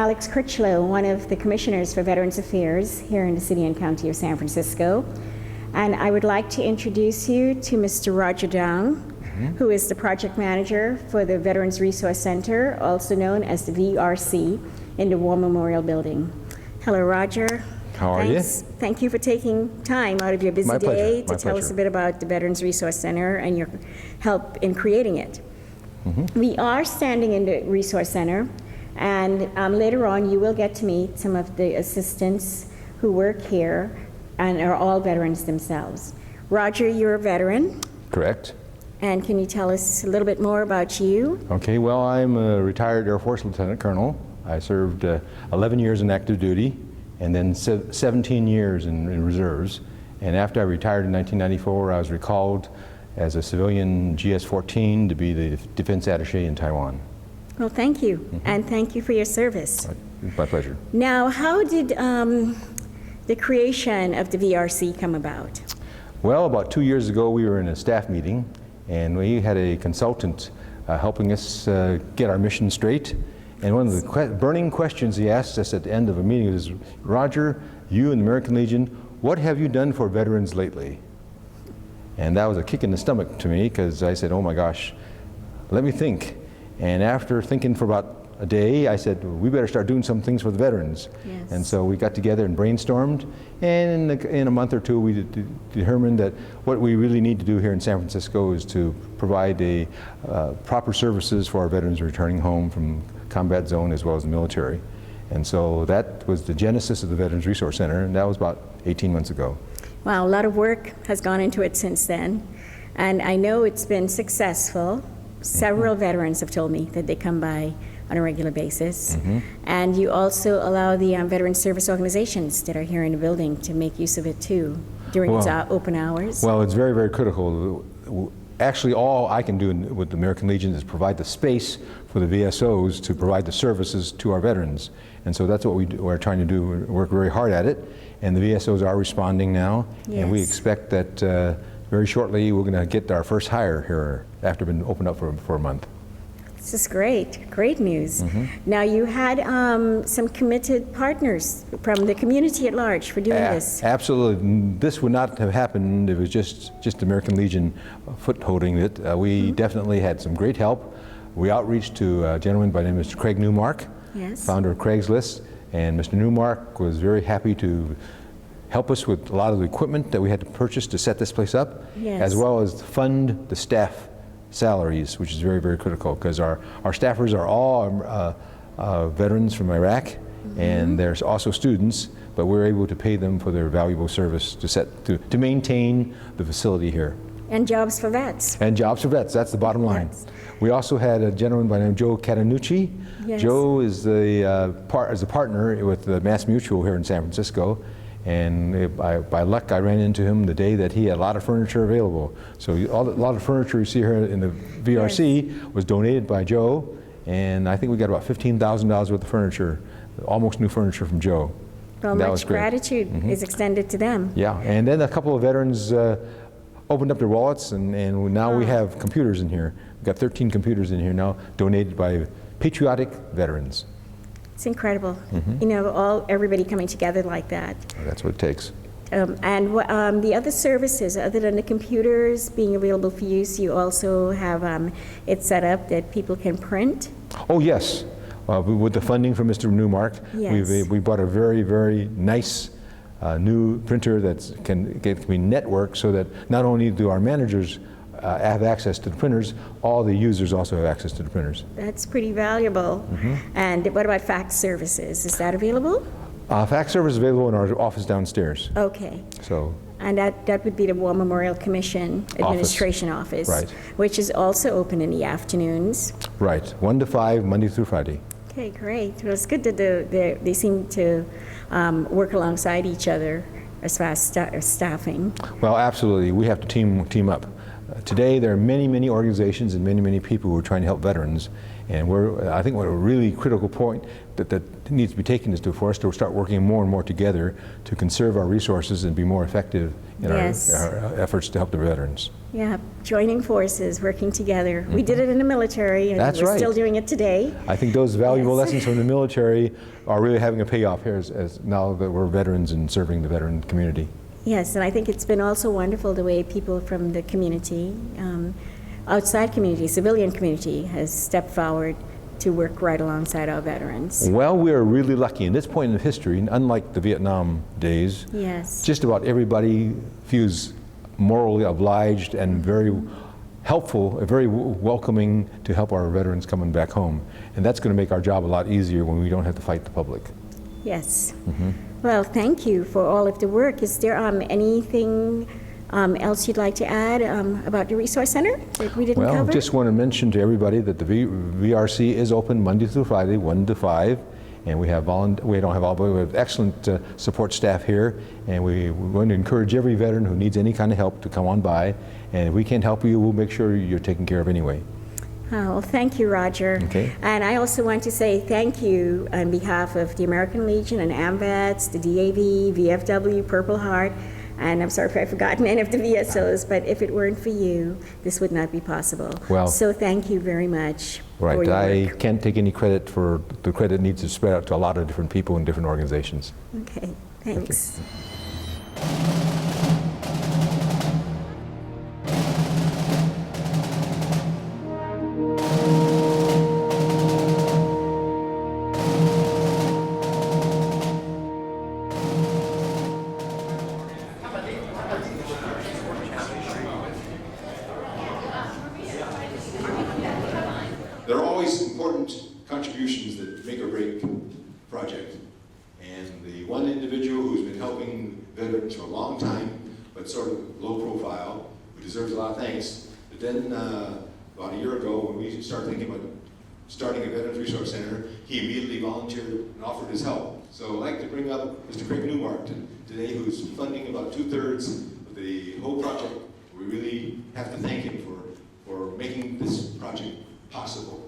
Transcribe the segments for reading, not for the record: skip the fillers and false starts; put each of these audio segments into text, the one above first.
Alex Critchlow, one of the commissioners for Veterans Affairs here in the City and County of San Francisco. And I would like to introduce you to Mr. Roger Dong, who is the project manager for the Veterans Resource Center, also known as the VRC, in the War Memorial Building. Hello, Roger. How are you? Thank you for taking time out of your busy day to tell us a bit about the Veterans Resource Center and your help in creating it. We are standing in the Resource Center, and later on you will get to meet some of the assistants who work here and are all veterans themselves. Roger, you're a veteran. Correct. And can you tell us a little bit more about you? Okay, well, I'm a retired Air Force Lieutenant Colonel. I served 11 years in active duty and then 17 years in reserves. And after I retired in 1994, I was recalled as a civilian GS-14 to be the defense attaché in Taiwan. Well, thank you, and thank you for your service. My pleasure. Now, how did the creation of the VRC come about? Well, about 2 years ago, we were in a staff meeting, and we had a consultant helping us get our mission straight. And one of the burning questions he asked us at the end of a meeting was, Roger, you and the American Legion, what have you done for veterans lately? And that was a kick in the stomach to me, because I said, oh my gosh, let me think. And after thinking for about a day, I said, we better start doing some things for the veterans. Yes. And so we got together and brainstormed, and in a month or two we determined that what we really need to do here in San Francisco is to provide proper services for our veterans returning home from combat zone as well as the military. And so that was the genesis of the Veterans Resource Center, and that was about 18 months ago. Wow, a lot of work has gone into it since then, and I know it's been successful. Several veterans have told me that they come by on a regular basis. And you also allow the veteran service organizations that are here in the building to make use of it too during its open hours. Well, it's very, very critical. Actually, all I can do with the American Legion is provide the space for the VSOs to provide the services to our veterans. And so that's what we're trying to do. We work very hard at it. And the VSOs are responding now. Yes. And we expect that very shortly we're going to get our first hire here after being opened up for a month. This is great, great news. Now you had some committed partners from the community at large for doing this. Absolutely. This would not have happened if it was just American Legion footholding it. We definitely had some great help. We outreached to a gentleman by the name of Mr. Craig Newmark, founder of Craigslist, and Mr. Newmark was very happy to help us with a lot of the equipment that we had to purchase to set this place up, as well as fund the staff salaries, which is very, very critical, because our staffers are all veterans from Iraq, and there's also students, but we're able to pay them for their valuable service to maintain the facility here. And jobs for vets. And jobs for vets, that's the bottom line. Yes. We also had a gentleman by the name of Joe Catanucci. Yes. Joe is a partner with the Mass Mutual here in San Francisco. And by luck, I ran into him the day that he had a lot of furniture available. So a lot of furniture you see here in the VRC was donated by Joe, and I think we got about $15,000 worth of furniture, almost new furniture from Joe. Well, much gratitude is extended to them. Yeah, and then a couple of veterans opened up their wallets, and now we have computers in here. We've got 13 computers in here now, donated by patriotic veterans. It's incredible, you know, everybody coming together like that. That's what it takes. And the other services, other than the computers being available for use, you also have it set up that people can print? Oh, yes. With the funding from Mr. Newmark, we bought a very, very nice new printer that can be networked, so that not only do our managers have access to the printers, all the users also have access to the printers. That's pretty valuable. And what about fax services? Is that available? Fax service is available in our office downstairs. Okay. So. And that would be the War Memorial Commission Administration Office, right, which is also open in the afternoons. Right, 1 to 5, Monday through Friday. Okay, great. Well, it's good that they seem to work alongside each other as far as staffing. Well, absolutely. We have to team up. Today, there are many, many organizations and many, many people who are trying to help veterans, And I think what a really critical point that needs to be taken is for us to start working more and more together to conserve our resources and be more effective in our efforts to help the veterans. Yeah, joining forces, working together. We did it in the military, and we're still doing it today. I think those valuable lessons from the military are really having a payoff here as now that we're veterans and serving the veteran community. Yes, and I think it's been also wonderful the way people from the community, outside community, civilian community, has stepped forward to work right alongside our veterans. Well, we are really lucky. In this point in history, unlike the Vietnam days, just about everybody feels morally obliged and very helpful, very welcoming to help our veterans coming back home. And that's going to make our job a lot easier when we don't have to fight the public. Yes. Well, thank you for all of the work. Is there anything else you'd like to add about the Resource Center that we didn't cover? Well, just want to mention to everybody that the VRC is open Monday through Friday, 1 to 5. And we have we have excellent support staff here, and we want to encourage every veteran who needs any kind of help to come on by. And if we can't help you, we'll make sure you're taken care of anyway. Oh, well, thank you, Roger. Okay. And I also want to say thank you on behalf of the American Legion and AMVETS, the DAV, VFW, Purple Heart, and I'm sorry if I've forgotten any of the VSOs, but if it weren't for you, this would not be possible. Well, so thank you very much. Right, I can't take any credit for the credit needs to spread out to a lot of different people in different organizations. Okay, thanks. There are always important contributions that make or break a project. And the one individual who's been helping veterans for a long time, but sort of low profile, who deserves a lot of thanks, but then about a year ago when we started thinking about starting a Veterans Resource Center, he immediately volunteered and offered his help. So I'd like to bring up Mr. Craig Newmark today, who's funding about 2/3 of the whole project. We really have to thank him for making this project possible.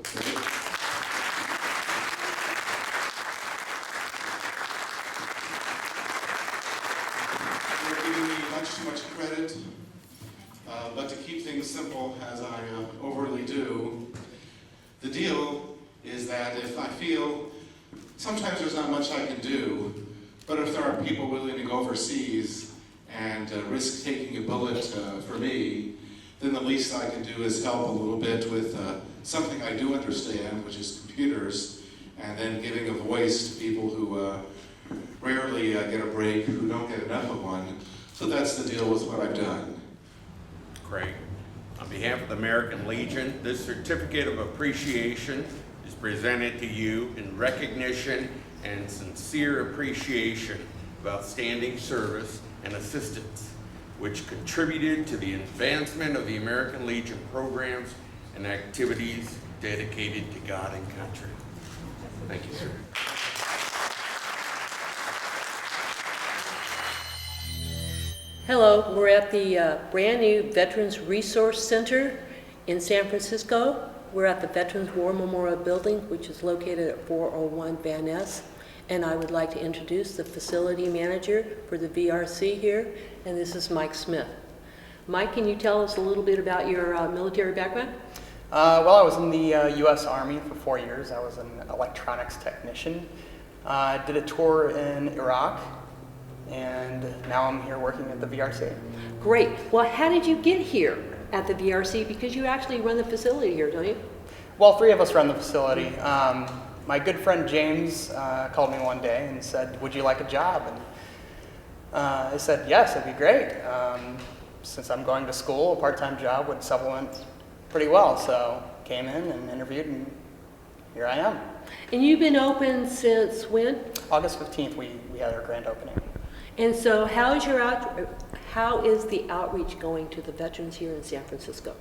You're giving me much too much credit, but to keep things simple, as I overly do, the deal is that if I feel sometimes there's not much I can do, but if there are people willing to go overseas and risk taking a bullet for me, then the least I can do is help a little bit with something I do understand, which is computers, and then giving a voice to people who rarely get a break, who don't get enough of one. So that's the deal with what I've done. Craig, on behalf of the American Legion, this certificate of appreciation is presented to you in recognition and sincere appreciation of outstanding service and assistance, which contributed to the advancement of the American Legion programs and activities dedicated to God and country. Thank you, sir. Hello, we're at the brand new Veterans Resource Center in San Francisco. We're at the Veterans War Memorial Building, which is located at 401 Van Ness. And I would like to introduce the facility manager for the VRC here, and this is Mike Smith. Mike, can you tell us a little bit about your military background? Well, I was in the U.S. Army for 4 years. I was an electronics technician. I did a tour in Iraq, and now I'm here working at the VRC. Great. Well, how did you get here at the VRC? Because you actually run the facility here, don't you? Well, 3 of us run the facility. My good friend James called me one day and said, "Would you like a job?" And I said, "Yes, it'd be great. Since I'm going to school, a part-time job would supplement pretty well." So came in and interviewed, and here I am. And you've been open since when? August 15th, we had our grand opening. And so how is the outreach going to the veterans here in San Francisco?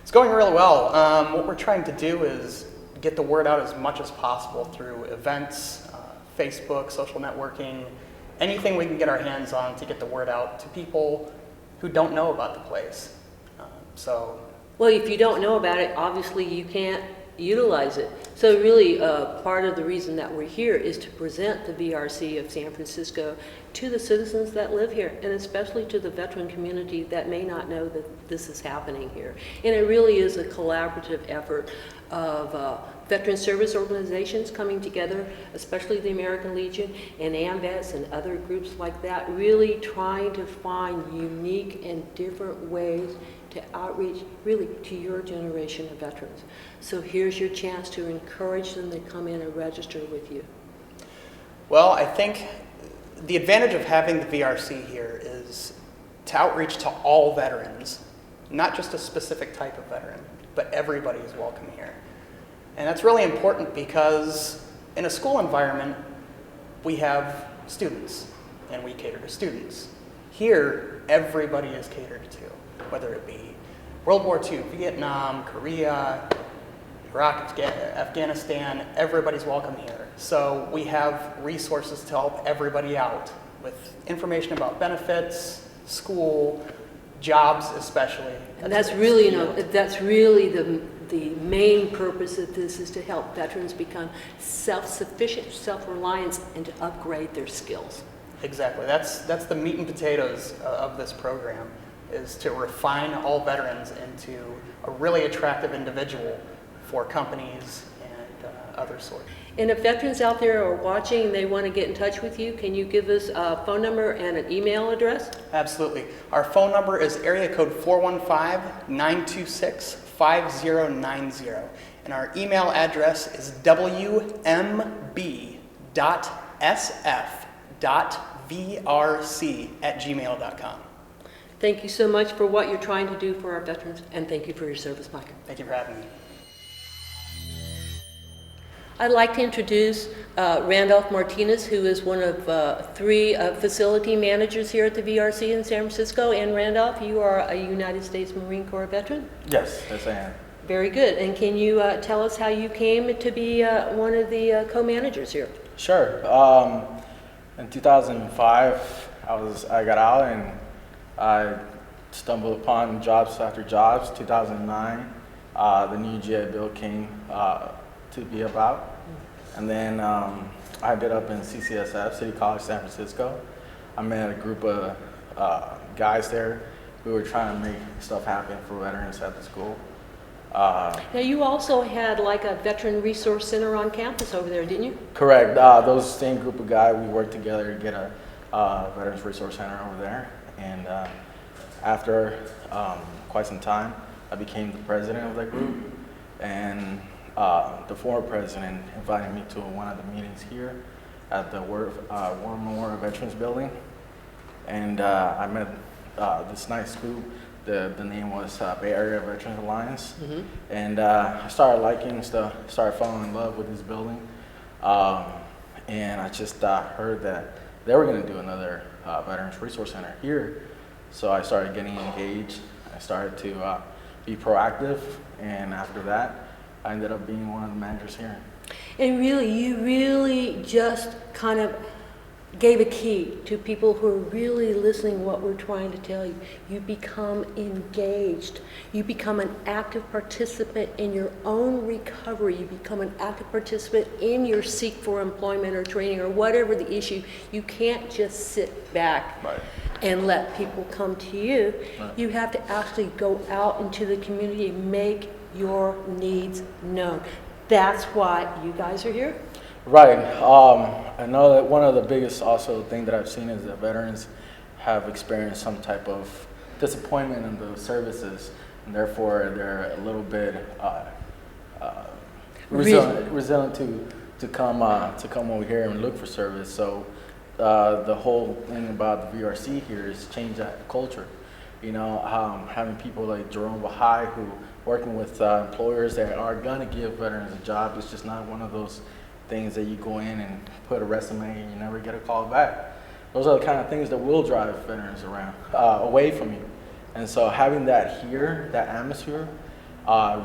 It's going really well. What we're trying to do is get the word out as much as possible through events, Facebook, social networking, anything we can get our hands on to get the word out to people who don't know about the place. Well, if you don't know about it, obviously you can't utilize it. So really, part of the reason that we're here is to present the VRC of San Francisco to the citizens that live here, and especially to the veteran community that may not know that this is happening here. And it really is a collaborative effort of veteran service organizations coming together, especially the American Legion and AMVETS and other groups like that, really trying to find unique and different ways to outreach really to your generation of veterans. So here's your chance to encourage them to come in and register with you. Well, I think the advantage of having the VRC here is to outreach to all veterans, not just a specific type of veteran, but everybody is welcome here. And that's really important because in a school environment, we have students and we cater to students. Here, everybody is catered to, whether it be World War II, Vietnam, Korea, Iraq, Afghanistan, everybody's welcome here. So we have resources to help everybody out with information about benefits, school, jobs especially. And that's really, that's really the main purpose of this, is to help veterans become self-sufficient, self-reliant, and to upgrade their skills. Exactly. That's the meat and potatoes of this program, is to refine all veterans into a really attractive individual for companies and other sorts. And if veterans out there are watching and they want to get in touch with you, can you give us a phone number and an email address? Absolutely. Our phone number is area code 415-926-5090. And our email address is wmb.sf.vrc@gmail.com. Thank you so much for what you're trying to do for our veterans, and thank you for your service, Mike. Thank you for having me. I'd like to introduce Randolph Martinez, who is one of 3 facility managers here at the VRC in San Francisco. And Randolph, you are a United States Marine Corps veteran? Yes, I am. Very good. And can you tell us how you came to be one of the co-managers here? Sure. In 2005, I got out and I stumbled upon jobs after jobs. 2009, the new GI Bill came to be about. And then I ended up in CCSF, City College San Francisco. I met a group of guys there who were trying to make stuff happen for veterans at the school. Now you also had like a veteran resource center on campus over there, didn't you? Correct. Those same group of guys, we worked together to get a veterans resource center over there. And after quite some time, I became the president of that group. And the former president invited me to one of the meetings here at the War Memorial Veterans Building. And I met this nice group. The name was Bay Area Veterans Alliance. Mm-hmm. And I started liking stuff, started falling in love with this building. And I just heard that they were going to do another Veterans Resource Center here. So I started getting engaged. I started to be proactive. And after that, I ended up being one of the managers here. And really, you really just kind of gave a key to people who are really listening what we're trying to tell you. You become engaged. You become an active participant in your own recovery. You become an active participant in your seek for employment or training or whatever the issue. You can't just sit back and let people come to you. You have to actually go out into the community and make your needs known. That's why you guys are here. Right. I know that one of the biggest also thing that I've seen is that veterans have experienced some type of disappointment in the services, and therefore they're a little bit resilient to come over here and look for service. So the whole thing about the VRC here is change that culture. You know, having people like Jerome Bahai who working with employers that are gonna give veterans a job. It's just not one of those things that you go in and put a resume and you never get a call back. Those are the kind of things that will drive veterans around, away from you. And so having that here, that atmosphere,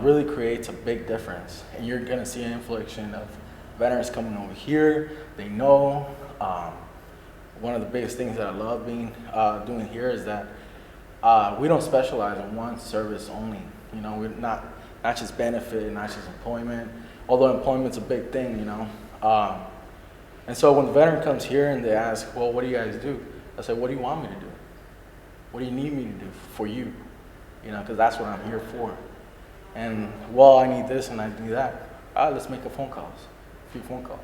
really creates a big difference. And you're gonna see an inflection of veterans coming over here. They know. One of the biggest things that I love doing here is that we don't specialize in one service only. You know, we're not not just benefit, not just employment, although employment's a big thing, you know. And so when the veteran comes here and they ask, well, what do you guys do? I say, what do you want me to do? What do you need me to do for you? You know, because that's what I'm here for. And, well, I need this and I need that. Let's make a few phone calls.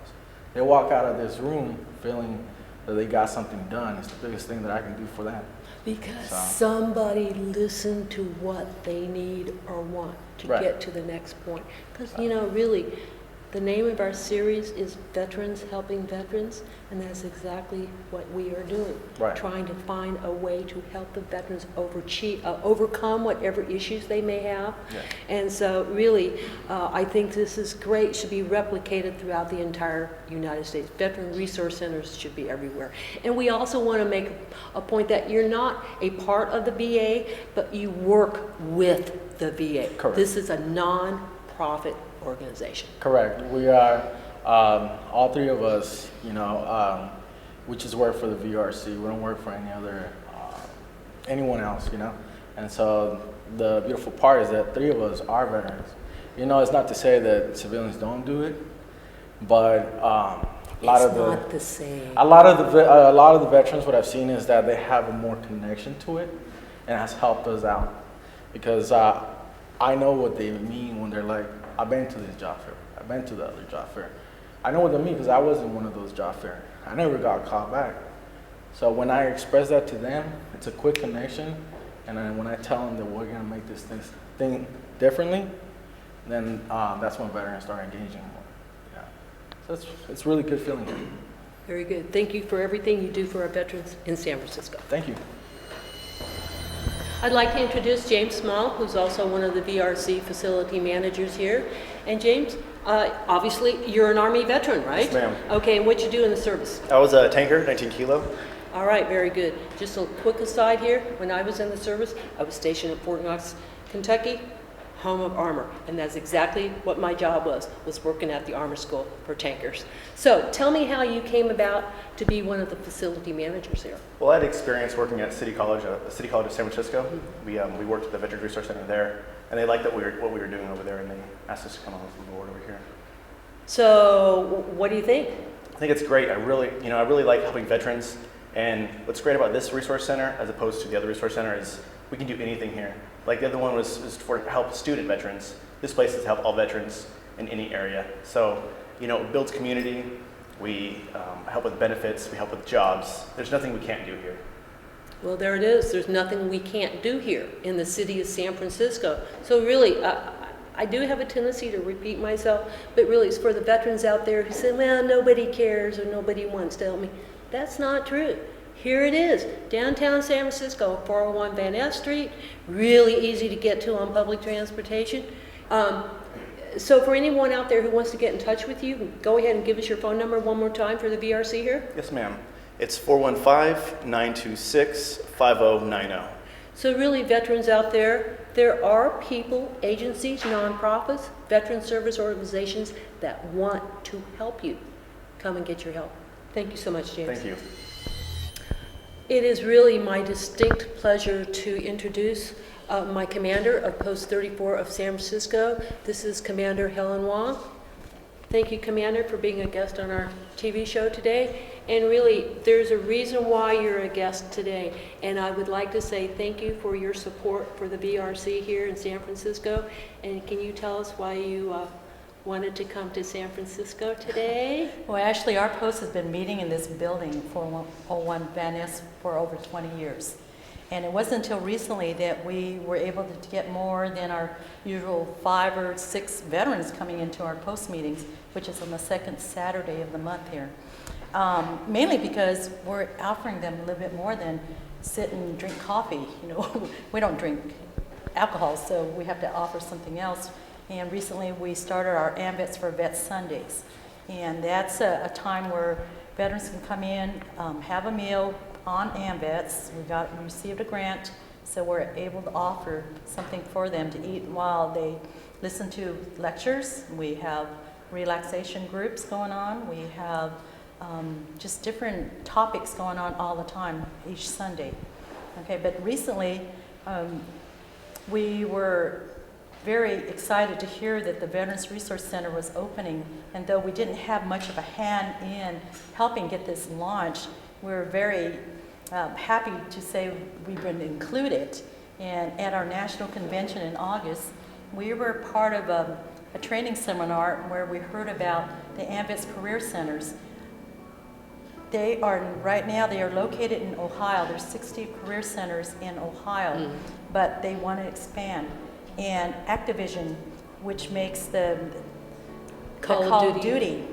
They walk out of this room feeling that they got something done. It's the biggest thing that I can do for them. Because somebody listened to what they need or want to get to the next point. Because, you know, really, the name of our series is Veterans Helping Veterans, and that's exactly what we are doing. Trying to find a way to help the veterans overcome whatever issues they may have. And so really, I think this is great, should be replicated throughout the entire United States. Veteran Resource Centers should be everywhere. And we also want to make a point that you're not a part of the VA, but you work with the VA. Correct. This is a non-profit organization. Correct. We are, all three of us, you know, we just work for the VRC. We don't work for anyone else, you know. And so the beautiful part is that three of us are veterans. You know, it's not to say that civilians don't do it, but a lot of the veterans, what I've seen is that they have a more connection to it, and has helped us out. Because I know what they mean when they're like, I've been to this job fair, I've been to the other job fair. I know what they mean because I was in one of those job fairs. I never got called back. So when I express that to them, it's a quick connection. And then when I tell them that we're gonna make this thing differently, then that's when veterans start engaging more. Yeah. So it's really good feeling. Very good. Thank you for everything you do for our veterans in San Francisco. Thank you. I'd like to introduce James Small, who's also one of the VRC facility managers here. And James, obviously, you're an Army veteran, right? Yes, ma'am. Okay, and what'd you do in the service? I was a tanker, 19 kilo. All right, very good. Just a quick aside here, when I was in the service, I was stationed at Fort Knox, Kentucky, home of armor. And that's exactly what my job was working at the Armor School for tankers. So tell me how you came about to be one of the facility managers here. Well, I had experience working at City College of San Francisco. We worked at the Veterans Resource Center there, and they liked what we were doing over there, and they asked us to come on board over here. So what do you think? I think it's great. I really like helping veterans, and what's great about this resource center as opposed to the other resource center is we can do anything here. Like the other one was for help student veterans. This place is to help all veterans in any area. So, you know, it builds community. We help with benefits. We help with jobs. There's nothing we can't do here. Well, there it is. There's nothing we can't do here in the city of San Francisco. So really, I do have a tendency to repeat myself, but really it's for the veterans out there who say, well, nobody cares or nobody wants to help me. That's not true. Here it is, downtown San Francisco, 401 Van Ness Street, really easy to get to on public transportation. So for anyone out there who wants to get in touch with you, go ahead and give us your phone number one more time for the VRC here. Yes, ma'am. It's 415-926-5090. So really, veterans out there, there are people, agencies, nonprofits, veteran service organizations that want to help you. Come and get your help. Thank you so much, James. Thank you. It is really my distinct pleasure to introduce my commander of Post 34 of San Francisco. This is Commander Helen Wong. Thank you, Commander, for being a guest on our TV show today. And really, there's a reason why you're a guest today. And I would like to say thank you for your support for the VRC here in San Francisco. And can you tell us why you wanted to come to San Francisco today? Well, actually, our post has been meeting in this building, 401 Van Ness, for over 20 years. And it wasn't until recently that we were able to get more than our usual 5 or 6 veterans coming into our post meetings, which is on the second Saturday of the month here. Mainly because we're offering them a little bit more than sit and drink coffee. You know, we don't drink alcohol, so we have to offer something else. And recently we started our AMVETS for Vets Sundays. And that's a time where veterans can come in, have a meal on AMVETS. We received a grant, so we're able to offer something for them to eat while they listen to lectures. We have relaxation groups going on. We have just different topics going on all the time, each Sunday. Okay, but recently we were very excited to hear that the Veterans Resource Center was opening, and though we didn't have much of a hand in helping get this launched, we're very happy to say we've been included. And at our national convention in August, we were part of a training seminar where we heard about the AMVETS Career Centers. They are, right now, they are located in Ohio. There's 60 career centers in Ohio, but they want to expand. And Activision, which makes the Call of Duty,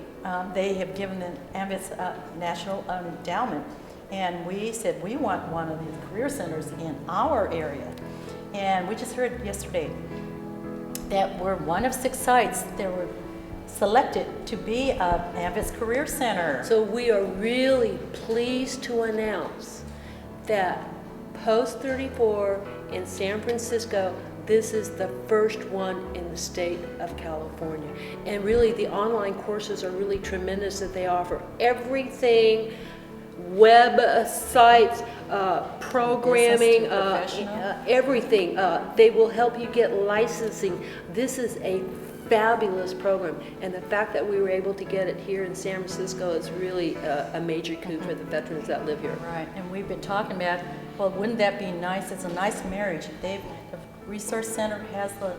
they have given the AMVETS National Endowment. And we said, we want one of these career centers in our area. And we just heard yesterday that we're one of 6 sites that were selected to be a AMVETS Career Center. So we are really pleased to announce that Post 34 in San Francisco, this is the first one in the state of California. And really the online courses are really tremendous that they offer everything, web sites, programming, everything. They will help you get licensing. This is a fabulous program, and the fact that we were able to get it here in San Francisco is really a major coup for the veterans that live here. Right, and we've been talking about, well, wouldn't that be nice? It's a nice marriage. The Resource Center has the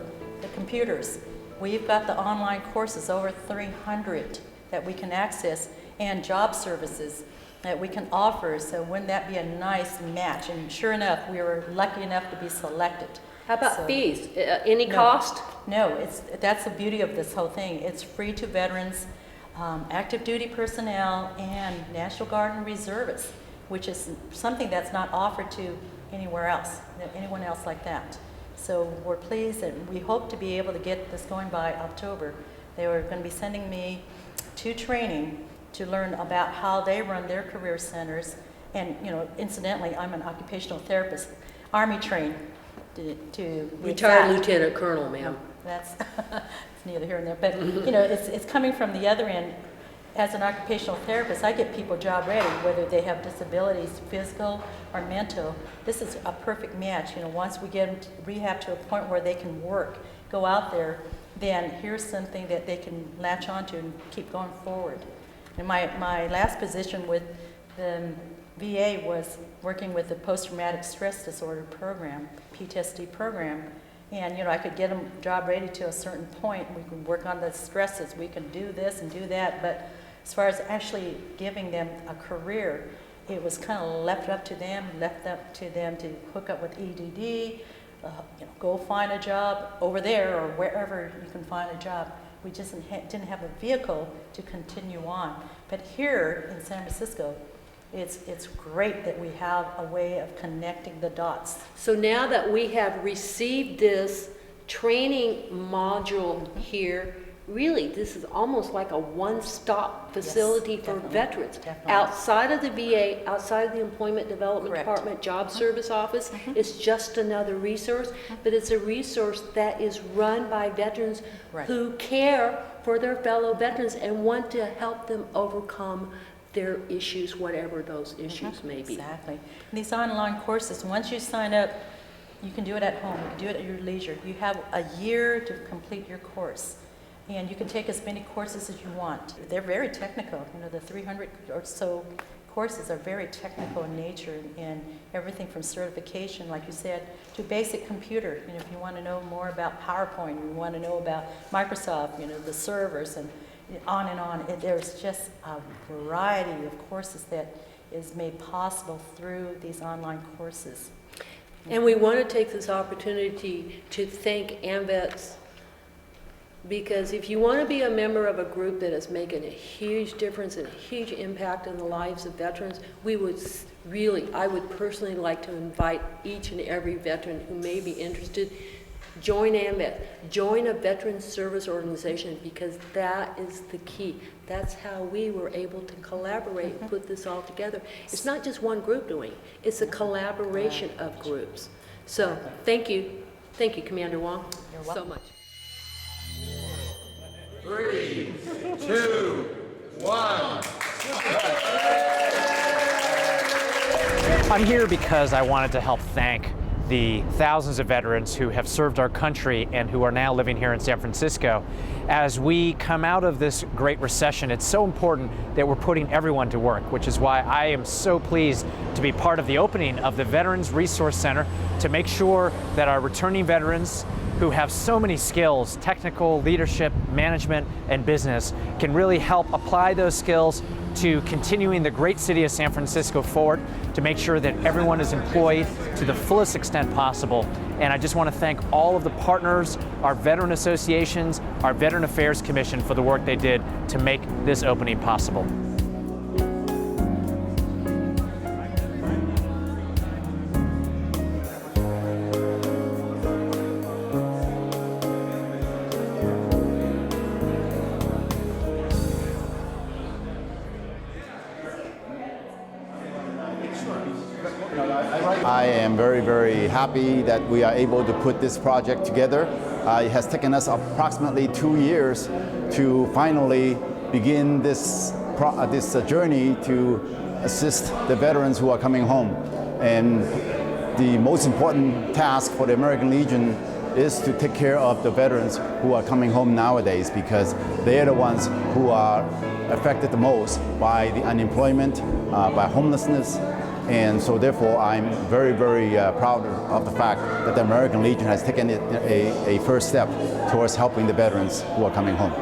computers. We've got the online courses, over 300 that we can access, and job services that we can offer. So wouldn't that be a nice match? And sure enough, we were lucky enough to be selected. How about fees? Any cost? No, that's the beauty of this whole thing. It's free to veterans, active duty personnel, and National Guard and reservists, which is something that's not offered to anywhere else, anyone else like that. So we're pleased, and we hope to be able to get this going by October. They were going to be sending me to training to learn about how they run their career centers. And, you know, incidentally, I'm an occupational therapist, Army trained to Retired Lieutenant Colonel, ma'am. That's it's neither here nor there. But, you know, it's coming from the other end. As an occupational therapist, I get people job ready, whether they have disabilities, physical or mental. This is a perfect match. You know, once we get them to rehab to a point where they can work, go out there, then here's something that they can latch onto and keep going forward. And my last position with the VA was working with the post-traumatic stress disorder program, PTSD program. And, you know, I could get them job ready to a certain point. We can work on the stresses. We can do this and do that. But as far as actually giving them a career, it was kind of left up to them to hook up with EDD, you know, go find a job over there or wherever you can find a job. We just didn't have a vehicle to continue on. But here in San Francisco, it's great that we have a way of connecting the dots. So now that we have received this training module here, really this is almost like a one-stop facility for veterans. Definitely. Outside of the VA, outside of the Employment Development Correct. Department, Job Service Office, it's just another resource, but it's a resource that is run by veterans who care for their fellow veterans and want to help them overcome their issues, whatever those issues may be. Exactly. And these online courses, once you sign up, you can do it at home, you can do it at your leisure. You have a year to complete your course. And you can take as many courses as you want. They're very technical. You know, the 300 or so courses are very technical in nature, and everything from certification, like you said, to basic computer. You know, if you want to know more about PowerPoint, you want to know about Microsoft, you know, the servers, and on and on. There's just a variety of courses that is made possible through these online courses. And we want to take this opportunity to thank AMVETS, because if you want to be a member of a group that is making a huge difference and a huge impact in the lives of veterans, I would personally like to invite each and every veteran who may be interested, join AMVETS, join a veteran service organization, because that is the key. That's how we were able to collaborate and put this all together. It's not just one group doing it, it's a collaboration of groups. So thank you, Commander Wong, so much. 3, 2, 1. I'm here because I wanted to help thank the thousands of veterans who have served our country and who are now living here in San Francisco. As we come out of this Great Recession, it's so important that we're putting everyone to work, which is why I am so pleased to be part of the opening of the Veterans Resource Center to make sure that our returning veterans who have so many skills, technical, leadership, management, and business, can really help apply those skills to continuing the great city of San Francisco forward, to make sure that everyone is employed to the fullest extent possible. And I just want to thank all of the partners, our veteran associations, our Veteran Affairs Commission for the work they did to make this opening possible. I am very, very happy that we are able to put this project together. It has taken us approximately 2 years to finally begin this journey to assist the veterans who are coming home. And the most important task for the American Legion is to take care of the veterans who are coming home nowadays, because they're the ones who are affected the most by the unemployment, by homelessness. And so therefore, I'm very, very proud of the fact that the American Legion has taken a first step towards helping the veterans who are coming home.